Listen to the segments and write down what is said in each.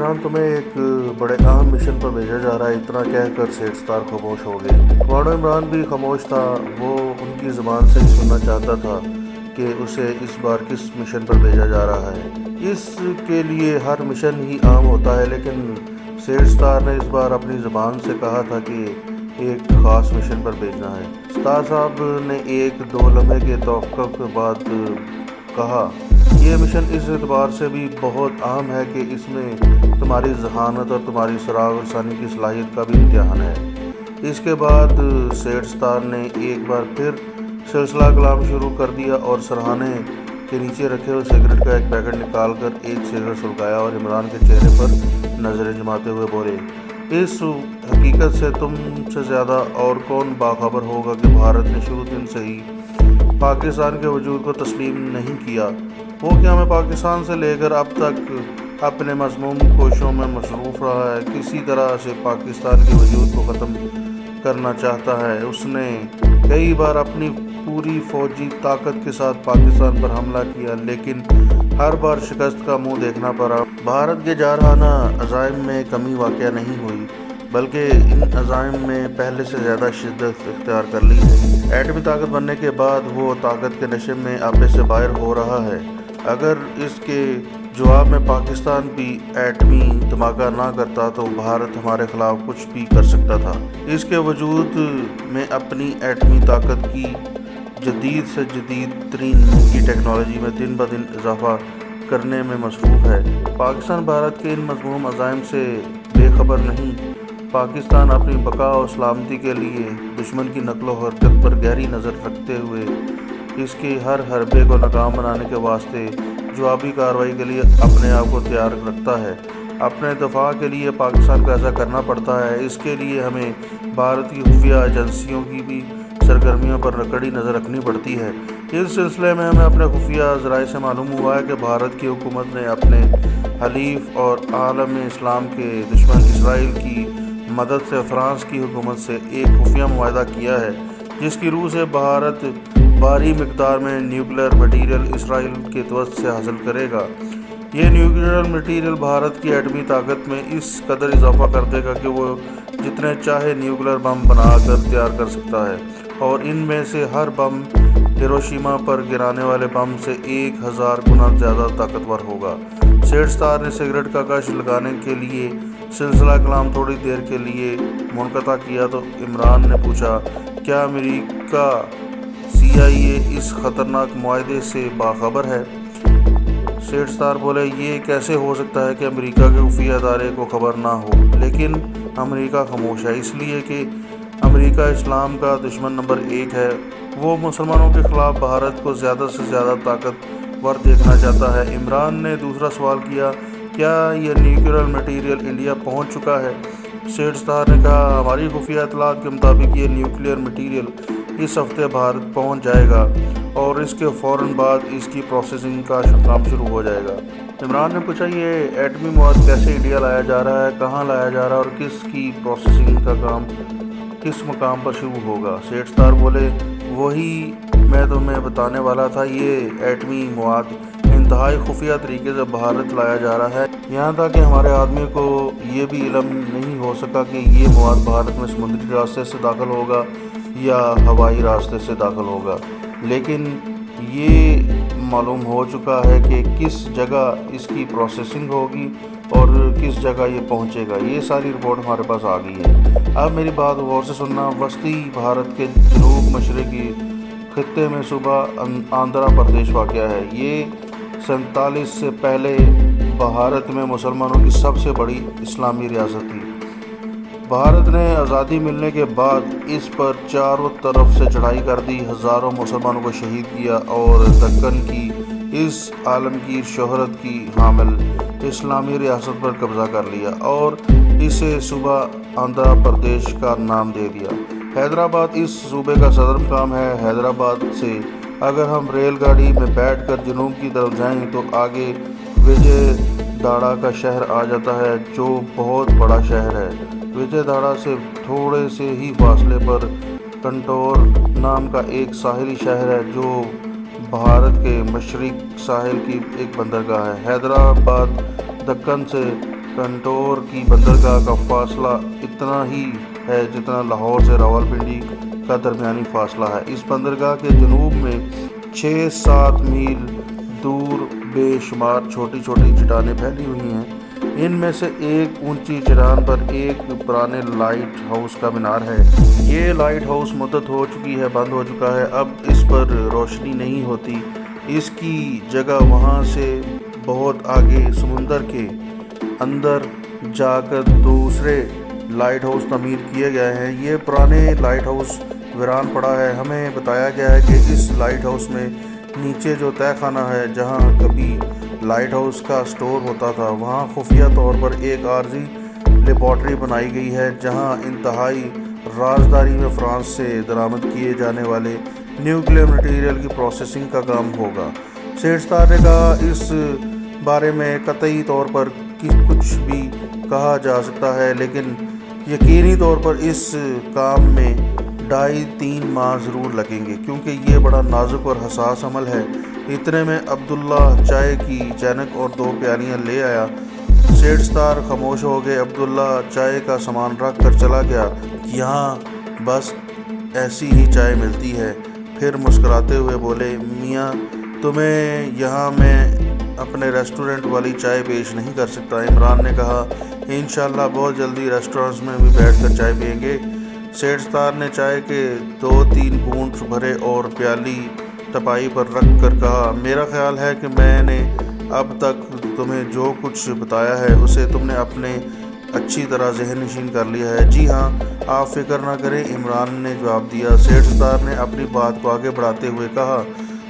عمران تمہیں ایک بڑے اہم مشن پر بھیجا جا رہا ہے، اتنا کہہ کر سیٹھ ستار خاموش ہو گئے۔ کوارڈ عمران بھی خاموش تھا، وہ ان کی زبان سے ہی سننا چاہتا تھا کہ اسے اس بار کس مشن پر بھیجا جا رہا ہے۔ اس کے لیے ہر مشن ہی عام ہوتا ہے، لیکن سیٹھ ستار نے اس بار اپنی زبان سے کہا تھا کہ ایک خاص مشن پر بھیجنا ہے۔ ستار صاحب نے ایک دو لمحے کے توقف کے بعد کہا، یہ مشن اس اعتبار سے بھی بہت اہم ہے کہ اس میں تمہاری ذہانت اور تمہاری سراغ رسانی کی صلاحیت کا بھی امتحان ہے۔ اس کے بعد سیٹھ ستار نے ایک بار پھر سلسلہ کلام شروع کر دیا اور سرہانے کے نیچے رکھے ہوئے سگریٹ کا ایک پیکٹ نکال کر ایک سگریٹ سلگایا اور عمران کے چہرے پر نظریں جماتے ہوئے بولے، اس حقیقت سے تم سے زیادہ اور کون باخبر ہوگا کہ بھارت نے شروع دن سے ہی پاکستان کے وجود کو تسلیم نہیں کیا۔ وہ کہ ہمیں پاکستان سے لے کر اب تک اپنے مذموم کوششوں میں مصروف رہا ہے، کسی طرح سے پاکستان کے وجود کو ختم کرنا چاہتا ہے۔ اس نے کئی بار اپنی پوری فوجی طاقت کے ساتھ پاکستان پر حملہ کیا، لیکن ہر بار شکست کا منہ دیکھنا پڑا۔ بھارت کے جارحانہ عزائم میں کمی واقع نہیں ہوئی، بلکہ ان عزائم میں پہلے سے زیادہ شدت اختیار کر لی ہے۔ ایٹمی طاقت بننے کے بعد وہ طاقت کے نشے میں آپے سے باہر ہو رہا ہے۔ اگر اس کے جواب میں پاکستان بھی ایٹمی دھماکہ نہ کرتا تو بھارت ہمارے خلاف کچھ بھی کر سکتا تھا۔ اس کے وجود میں اپنی ایٹمی طاقت کی جدید سے جدید ترین مہنگی ٹیکنالوجی میں دن بدن اضافہ کرنے میں مصروف ہے۔ پاکستان بھارت کے ان مذموم عزائم سے بے خبر نہیں۔ پاکستان اپنی بقا و سلامتی کے لیے دشمن کی نقل و حرکت پر گہری نظر رکھتے ہوئے اس کے ہر حربے کو ناکام بنانے کے واسطے جوابی کارروائی کے لیے اپنے آپ کو تیار رکھتا ہے۔ اپنے دفاع کے لیے پاکستان کو ایسا کرنا پڑتا ہے۔ اس کے لیے ہمیں بھارت کی خفیہ ایجنسیوں کی بھی سرگرمیوں پر کڑی نظر رکھنی پڑتی ہے۔ اس سلسلے میں ہمیں اپنے خفیہ ذرائع سے معلوم ہوا ہے کہ بھارت کی حکومت نے اپنے حلیف اور عالم اسلام کے دشمن اسرائیل کی مدد سے فرانس کی حکومت سے ایک خفیہ معاہدہ کیا ہے، جس کی روح سے بھارت بھاری مقدار میں نیوکلیئر مٹیریل اسرائیل کے توسط سے حاصل کرے گا۔ یہ نیوکلیئر مٹیریل بھارت کی ایٹمی طاقت میں اس قدر اضافہ کر دے گا کہ وہ جتنے چاہے نیوکلیئر بم بنا کر تیار کر سکتا ہے، اور ان میں سے ہر بم ہیروشیما پر گرانے والے بم سے 1000 گنا زیادہ طاقتور ہوگا۔ سیٹھ ستار نے سگریٹ کا کش لگانے کے لیے سلسلہ کلام تھوڑی دیر کے لیے منقطع کیا تو عمران نے پوچھا، کیا امریکہ CIA اس خطرناک معاہدے سے باخبر ہے؟ سیٹھ ستار بولے، یہ کیسے ہو سکتا ہے کہ امریکہ کے خفیہ ادارے کو خبر نہ ہو؟ لیکن امریکہ خاموش ہے، اس لیے کہ امریکہ اسلام کا دشمن نمبر 1 ہے۔ وہ مسلمانوں کے خلاف بھارت کو زیادہ سے زیادہ طاقتور دیکھنا چاہتا ہے۔ عمران نے دوسرا سوال کیا، کیا یہ نیوکلیئر مٹیریل انڈیا پہنچ چکا ہے؟ سیٹھ ستار نے کہا، ہماری خفیہ اطلاعات کے مطابق یہ نیوکلیئر مٹیریل اس ہفتے بھارت پہنچ جائے گا اور اس کے فوراً بعد اس کی پروسیسنگ کا کام شروع ہو جائے گا۔ عمران نے پوچھا، یہ ایٹمی مواد کیسے انڈیا لایا جا رہا ہے، کہاں لایا جا رہا ہے اور کس کی پروسیسنگ کا کام کس مقام پر شروع ہوگا؟ سیٹھ ستار بولے، وہی میں تمہیں بتانے والا تھا، یہ ایٹمی مواد انتہائی خفیہ طریقے سے بھارت لایا جا رہا ہے، یہاں تک کہ ہمارے آدمی کو یہ بھی علم نہیں ہو سکا کہ یہ مواد بھارت میں سمندری راستے سے داخل ہوگا یا ہوائی راستے سے داخل ہوگا، لیکن یہ معلوم ہو چکا ہے کہ کس جگہ اس کی پروسیسنگ ہوگی اور کس جگہ یہ پہنچے گا۔ یہ ساری رپورٹ ہمارے پاس آ گئی ہے۔ اب میری بات غور سے سننا۔ وسطی بھارت کے جنوب مشرقی خطے میں صوبہ آندھرا پردیش واقع ہے۔ یہ 47 سے پہلے بھارت میں مسلمانوں کی سب سے بڑی اسلامی ریاست تھی۔ بھارت نے آزادی ملنے کے بعد اس پر چاروں طرف سے چڑھائی کر دی، ہزاروں مسلمانوں کو شہید کیا اور دکن کی اس عالمگیر شہرت کی حامل اسلامی ریاست پر قبضہ کر لیا اور اسے صوبہ آندھرا پردیش کا نام دے دیا۔ حیدرآباد اس صوبے کا صدر مقام ہے۔ حیدرآباد سے اگر ہم ریل گاڑی میں بیٹھ کر جنوب کی طرف جائیں تو آگے وجے دھاڑا کا شہر آ جاتا ہے، جو بہت بڑا شہر ہے۔ وجے دھاڑا سے تھوڑے سے ہی فاصلے پر کنٹور نام کا ایک ساحلی شہر ہے، جو بھارت کے مشرق ساحل کی ایک بندرگاہ ہے۔ حیدرآباد دکن سے کنٹور کی بندرگاہ کا فاصلہ اتنا ہی ہے جتنا لاہور سے راولپنڈی کا درمیانی فاصلہ ہے۔ اس بندرگاہ کے جنوب میں 6-7 میل دور بے شمار چھوٹی چھوٹی چٹانیں پھیلی ہوئی ہیں۔ ان میں سے ایک اونچی چٹان پر ایک پرانے لائٹ ہاؤس کا مینار ہے۔ یہ لائٹ ہاؤس مدت ہو چکی ہے بند ہو چکا ہے، اب اس پر روشنی نہیں ہوتی۔ اس کی جگہ وہاں سے بہت آگے سمندر کے اندر جا کر دوسرے لائٹ ہاؤس تعمیر کیے گئے ہیں۔ یہ پرانے لائٹ ہاؤس ویران پڑا ہے۔ ہمیں بتایا گیا ہے کہ اس لائٹ ہاؤس میں نیچے جو تہہ خانہ ہے جہاں کبھی لائٹ ہاؤس کا سٹور ہوتا تھا، وہاں خفیہ طور پر ایک عارضی لیبارٹری بنائی گئی ہے جہاں انتہائی رازداری میں فرانس سے درآمد کیے جانے والے نیوکلیئر مٹیریل کی پروسیسنگ کا کام ہوگا۔ سیٹھ ستار نے کہا، اس بارے میں قطعی طور پر کچھ بھی کہا جا سکتا ہے، لیکن یقینی طور پر اس کام میں 2.5-3 ماہ ضرور لگیں گے کیونکہ یہ بڑا نازک اور حساس عمل ہے۔ اتنے میں عبداللہ چائے کی چینک اور 2 پیالیاں لے آیا۔ سیٹھ ستار خاموش ہو گئے۔ عبداللہ چائے کا سامان رکھ کر چلا گیا۔ یہاں بس ایسی ہی چائے ملتی ہے۔ پھر مسکراتے ہوئے بولے، میاں تمہیں یہاں میں اپنے ریسٹورنٹ والی چائے پیش نہیں کر سکتا۔ عمران نے کہا، انشاءاللہ بہت جلدی ریسٹورنٹس میں بھی بیٹھ کر چائے پئیں گے۔ سیٹھ ستار نے چائے کے 2-3 گھونٹ بھرے اور پیالی ٹپائی پر رکھ کر کہا، میرا خیال ہے کہ میں نے اب تک تمہیں جو کچھ بتایا ہے اسے تم نے اپنے اچھی طرح ذہن نشین کر لیا ہے۔ جی ہاں، آپ فکر نہ کریں، عمران نے جواب دیا۔ سیٹھ ستار نے اپنی بات کو آگے بڑھاتے ہوئے کہا،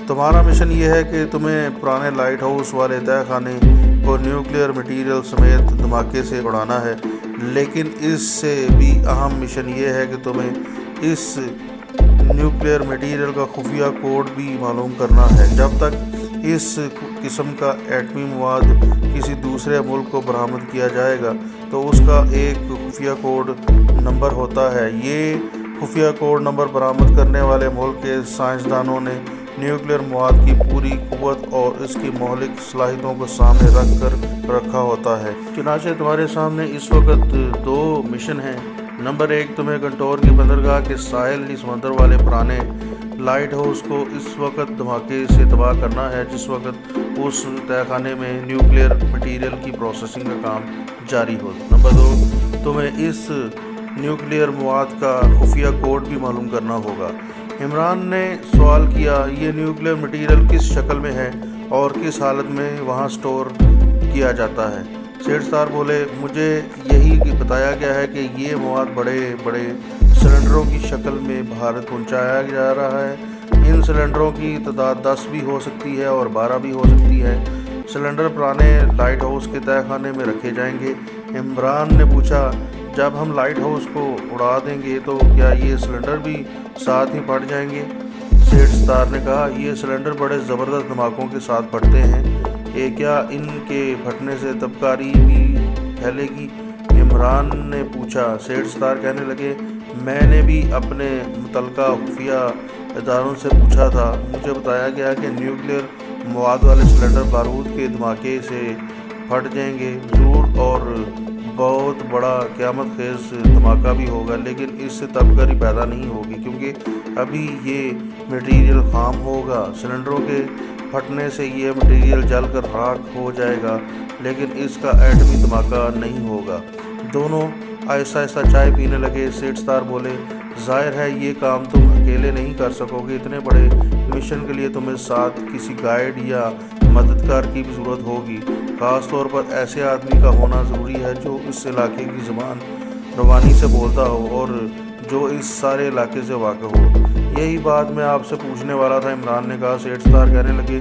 تمہارا مشن یہ ہے کہ تمہیں پرانے لائٹ ہاؤس والے تہہ خانے کو نیوکلیئر مٹیریل سمیت دھماکے سے اڑانا ہے، لیکن اس سے بھی اہم مشن یہ ہے کہ تمہیں اس نیوکلیئر مٹیریل کا خفیہ کوڈ بھی معلوم کرنا ہے۔ جب تک اس قسم کا ایٹمی مواد کسی دوسرے ملک کو برآمد کیا جائے گا تو اس کا ایک خفیہ کوڈ نمبر ہوتا ہے۔ یہ خفیہ کوڈ نمبر برآمد کرنے والے ملک کے سائنسدانوں نے نیوکلیئر مواد کی پوری قوت اور اس کی مہلک صلاحیتوں کو سامنے رکھ کر رکھا ہوتا ہے۔ چنانچہ تمہارے سامنے اس وقت 2 مشن ہیں۔ نمبر 1، تمہیں کنٹور کی بندرگاہ کے ساحلی سمندر والے پرانے لائٹ ہاؤس کو اس وقت دھماکے سے تباہ کرنا ہے جس وقت اس تہہ خانے میں نیوکلیئر مٹیریل کی پروسیسنگ کا کام جاری ہو۔ نمبر 2، تمہیں اس نیوکلیئر مواد کا خفیہ کوڈ بھی معلوم کرنا ہوگا۔ عمران نے سوال کیا، یہ نیوکلیئر مٹیریل کس شکل میں ہے اور کس حالت میں وہاں سٹور کیا جاتا ہے؟ سیٹھ ستار بولے، مجھے یہی بتایا گیا ہے کہ یہ مواد بڑے بڑے سلنڈروں کی شکل میں بھارت پہنچایا جا رہا ہے۔ ان سلنڈروں کی تعداد 10 بھی ہو سکتی ہے اور 12 بھی ہو سکتی ہے۔ سلنڈر پرانے لائٹ ہاؤس کے تہہ خانے میں رکھے جائیں گے۔ عمران نے پوچھا، جب ہم لائٹ ہاؤس کو اڑا دیں گے تو کیا یہ سلنڈر بھی ساتھ ہی پھٹ جائیں گے؟ سیٹھ ستار نے کہا، یہ سلنڈر بڑے زبردست دھماکوں کے ساتھ پھٹتے ہیں۔ کیا ان کے پھٹنے سے تبکاری بھی پھیلے گی؟ عمران نے پوچھا۔ سیٹھ ستار کہنے لگے، میں نے بھی اپنے متعلقہ خفیہ اداروں سے پوچھا تھا، مجھے بتایا گیا کہ نیوکلیئر مواد والے سلنڈر بارود کے دھماکے سے پھٹ جائیں گے ضرور، اور بہت بڑا قیامت خیز دھماکہ بھی ہوگا، لیکن اس سے تبکاری پیدا نہیں ہوگی کیونکہ ابھی یہ مٹیریل خام ہوگا۔ سلنڈروں کے پھٹنے سے یہ مٹیریل جل کر راکھ ہو جائے گا، لیکن اس کا ایٹمی دھماکہ نہیں ہوگا۔ دونوں آہستہ آہستہ چائے پینے لگے۔ سیٹھ ستار بولے، ظاہر ہے یہ کام تم اکیلے نہیں کر سکو گے، اتنے بڑے مشن کے لیے تمہیں ساتھ کسی گائیڈ یا مددگار کی بھی ضرورت ہوگی، خاص طور پر ایسے آدمی کا ہونا ضروری ہے جو اس علاقے کی زبان روانی سے بولتا ہو اور جو اس سارے علاقے سے واقف ہو۔ یہی بات میں آپ سے پوچھنے والا تھا، عمران نے کہا۔ سیٹھ ستار کہنے لگے،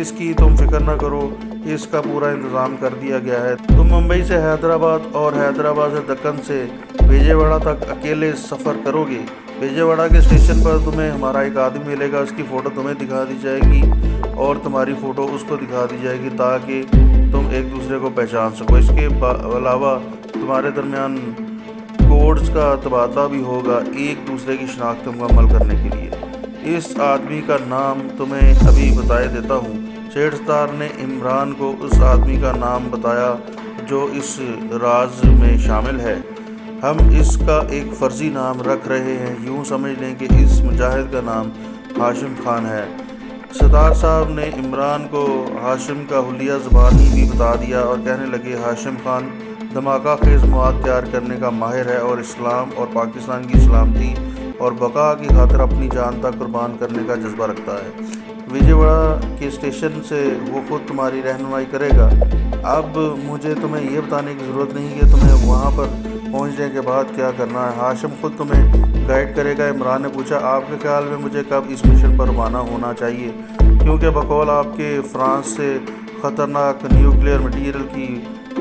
اس کی تم فکر نہ کرو، اس کا پورا انتظام کر دیا گیا ہے۔ تم ممبئی سے حیدرآباد اور حیدرآباد سے دکن سے وجے واڑہ تک اکیلے سفر کرو گے۔ وجے واڑہ کے اسٹیشن پر تمہیں ہمارا ایک آدمی ملے گا، اس کی فوٹو تمہیں دکھا دی جائے گی اور تمہاری فوٹو اس کو دکھا دی جائے گی تاکہ تم ایک دوسرے کو پہچان سکو۔ اس کے علاوہ تمہارے درمیان کوڈز کا تبادلہ بھی ہوگا ایک دوسرے کی شناخت مکمل کرنے کے لیے۔ اس آدمی کا نام تمہیں ابھی بتائے دیتا ہوں۔ سیٹھ ستار نے عمران کو اس آدمی کا نام بتایا جو اس راز میں شامل ہے۔ ہم اس کا ایک فرضی نام رکھ رہے ہیں، یوں سمجھ لیں کہ اس مجاہد کا نام ہاشم خان ہے۔ ستار صاحب نے عمران کو ہاشم کا حلیہ زبانی بھی بتا دیا اور کہنے لگے، ہاشم خان دھماکہ خیز مواد تیار کرنے کا ماہر ہے اور اسلام اور پاکستان کی سلامتی اور بقا کی خاطر اپنی جان تک قربان کرنے کا جذبہ رکھتا ہے۔ وجے واڑہ کے اسٹیشن سے وہ خود تمہاری رہنمائی کرے گا۔ اب مجھے تمہیں یہ بتانے کی ضرورت نہیں کہ تمہیں وہاں پر پہنچنے کے بعد کیا کرنا ہے، ہاشم خود تمہیں گائیڈ کرے گا۔ عمران نے پوچھا، آپ کے خیال میں مجھے کب اس مشن پر روانہ ہونا چاہیے؟ کیونکہ بقول آپ کے فرانس سے خطرناک نیوکلیئر مٹیریل کی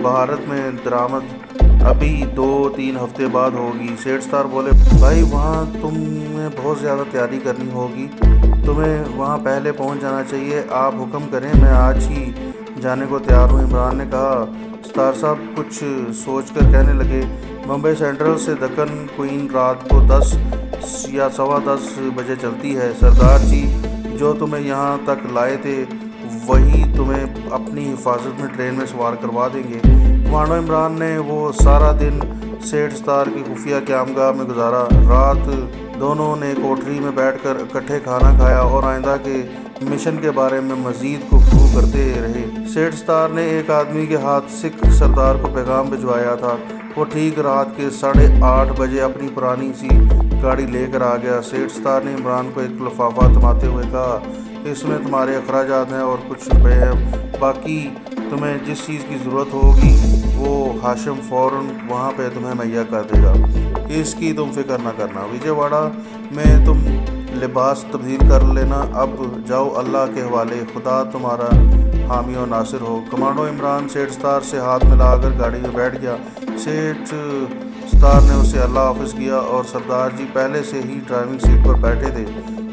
بھارت میں درآمد ابھی 2-3 ہفتے بعد ہوگی۔ سیٹھ ستار بولے، بھائی وہاں تمہیں بہت زیادہ تیاری کرنی ہوگی، تمہیں وہاں پہلے پہنچ جانا چاہیے۔ آپ حکم کریں، میں آج ہی جانے کو تیار ہوں۔ عمران نے کہا۔ ستار صاحب کچھ سوچ کر کہنے لگے، بمبئی سینٹرل سے دکن کوئین رات کو 10 یا 10:15 بجے چلتی ہے۔ سردار جی جو تمہیں یہاں تک لائے تھے وہی تمہیں اپنی حفاظت میں ٹرین میں سوار کروا دیں گے۔ کمانڈو عمران نے وہ سارا دن سیٹھ ستار کی خفیہ قیامگاہ میں گزارا۔ رات دونوں نے کوٹری میں بیٹھ کر اکٹھے کھانا کھایا اور آئندہ کے مشن کے بارے میں مزید گفتگو کرتے رہے۔ سیٹھ ستار نے ایک آدمی کے ہاتھ سکھ سردار کو پیغام بھجوایا تھا۔ وہ ٹھیک رات کے 8:30 بجے اپنی پرانی سی گاڑی لے کر آ گیا۔ سیٹھ ستار نے عمران کو ایک لفافہ تھماتے ہوئے کہا، اس میں تمہارے اخراجات ہیں اور کچھ روپے ہیں، باقی تمہیں جس چیز کی ضرورت ہوگی وہ ہاشم فوراً وہاں پہ تمہیں مہیا کر دے گا، اس کی تم فکر نہ کرنا۔ وجے واڑہ میں تم لباس تبدیل کر لینا۔ اب جاؤ، اللہ کے حوالے، خدا تمہارا حامی و ناصر ہو۔ کمانڈو عمران سیٹھ ستار سے ہاتھ ملا کر گاڑی میں بیٹھ گیا۔ سیٹھ ستار نے اسے اللہ حافظ کیا اور سردار جی پہلے سے ہی ڈرائیونگ سیٹ پر بیٹھے تھے۔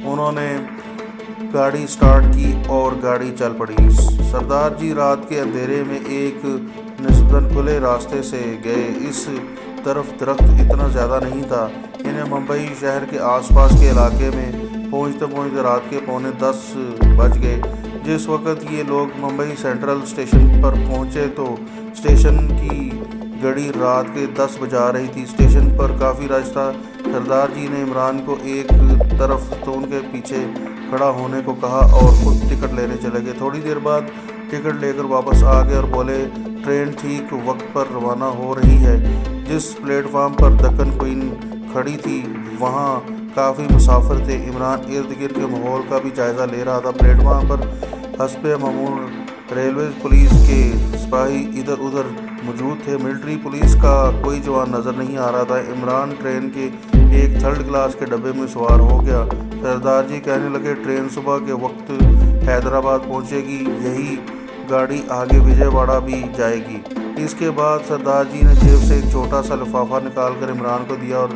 انہوں نے گاڑی سٹارٹ کی اور گاڑی چل پڑی۔ سردار جی رات کے اندھیرے میں ایک نسبتاً کھلے راستے سے گئے۔ اس طرف درخت اتنا زیادہ نہیں تھا۔ انہیں ممبئی شہر کے آس پاس کے علاقے میں پہنچتے پہنچتے رات کے 9:45 بج گئے۔ جس وقت یہ لوگ ممبئی سینٹرل اسٹیشن پر پہنچے تو اسٹیشن کی گھڑی رات کے 10 بجا رہی تھی۔ اسٹیشن پر کافی رش تھا۔ سردار جی نے عمران کو ایک طرف ستون کے پیچھے کھڑا ہونے کو کہا اور خود ٹکٹ لینے چلے گئے۔ تھوڑی دیر بعد ٹکٹ لے کر واپس آ گئے اور بولے، ٹرین ٹھیک وقت پر روانہ ہو رہی ہے۔ جس پلیٹ فارم پر دکن کوئین کھڑی تھی وہاں کافی مسافر تھے۔ عمران ارد گرد کے ماحول کا بھی جائزہ لے رہا تھا۔ پلیٹ فارم پر حسب معمول ریلوے پولیس کے سپاہی ادھر ادھر موجود تھے۔ ملٹری پولیس کا کوئی جوان نظر نہیں آ رہا تھا۔ عمران ٹرین کے ایک 3rd کلاس کے ڈبے میں سوار ہو گیا۔ سردار جی کہنے لگے، ٹرین صبح کے وقت حیدرآباد پہنچے گی، یہی گاڑی آگے وجے واڑہ بھی جائے گی۔ اس کے بعد سردار جی نے جیب سے ایک چھوٹا سا لفافہ نکال کر عمران کو دیا اور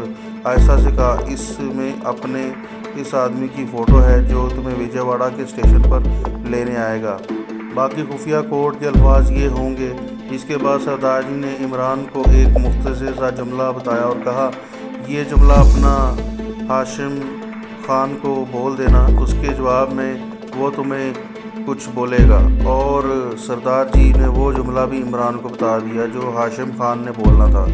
آہستہ سے کہا، اس میں اپنے اس آدمی کی فوٹو ہے جو تمہیں وجے واڑہ کے اسٹیشن پر لینے آئے گا، باقی خفیہ کوڈ کے الفاظ یہ ہوں گے۔ اس کے بعد سردار جی نے عمران کو ایک مختصر سا جملہ بتایا اور کہا، یہ جملہ اپنا ہاشم خان کو بول دینا، اس کے جواب میں وہ تمہیں کچھ بولے گا۔ اور سردار جی نے وہ جملہ بھی عمران کو بتا دیا جو ہاشم خان نے بولنا تھا۔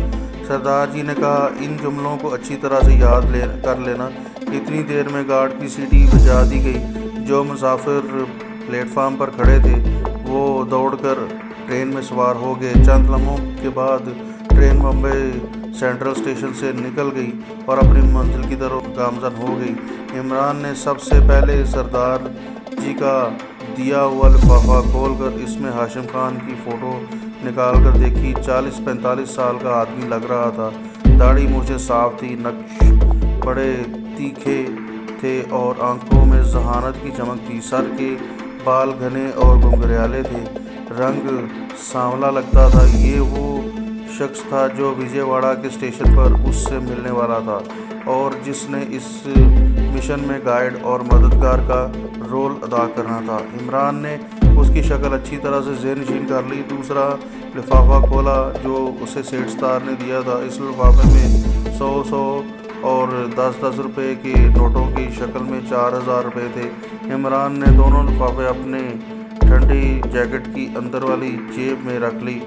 سردار جی نے کہا، ان جملوں کو اچھی طرح سے یاد کر لینا۔ اتنی دیر میں گارڈ کی سیٹی بجا دی گئی۔ جو مسافر پلیٹ فارم پر کھڑے تھے وہ دوڑ کر ٹرین میں سوار ہو گئے۔ چند لمحوں کے بعد ٹرین ممبئی سینٹرل اسٹیشن سے نکل گئی اور اپنی منزل کی طرف گامزن ہو گئی۔ عمران نے سب سے پہلے سردار جی کا دیا ہوا لفافہ کھول کر اس میں ہاشم خان کی فوٹو نکال کر دیکھی۔ 40-45 سال کا آدمی لگ رہا تھا۔ داڑھی مونچھیں صاف تھی، نقش بڑے تیکھے تھے اور آنکھوں میں ذہانت کی چمک تھی۔ سر کے بال گھنے اور گھنگریالے تھے، رنگ سانولا لگتا تھا۔ یہ وہ شخص تھا جو وجے واڑہ کے اسٹیشن پر اس سے ملنے والا تھا اور جس نے اس مشن میں گائیڈ اور مددگار کا رول ادا کرنا تھا۔ عمران نے اس کی شکل اچھی طرح سے ذہن نشین کر لی۔ دوسرا لفافہ کھولا جو اسے سیٹھ ستار نے دیا تھا۔ اس لفافے میں 100 اور 10 روپے کے نوٹوں کی شکل میں 4000 روپے تھے۔ عمران نے دونوں لفافے اپنے ٹھنڈی جیکٹ کی اندر والی جیب میں رکھ لی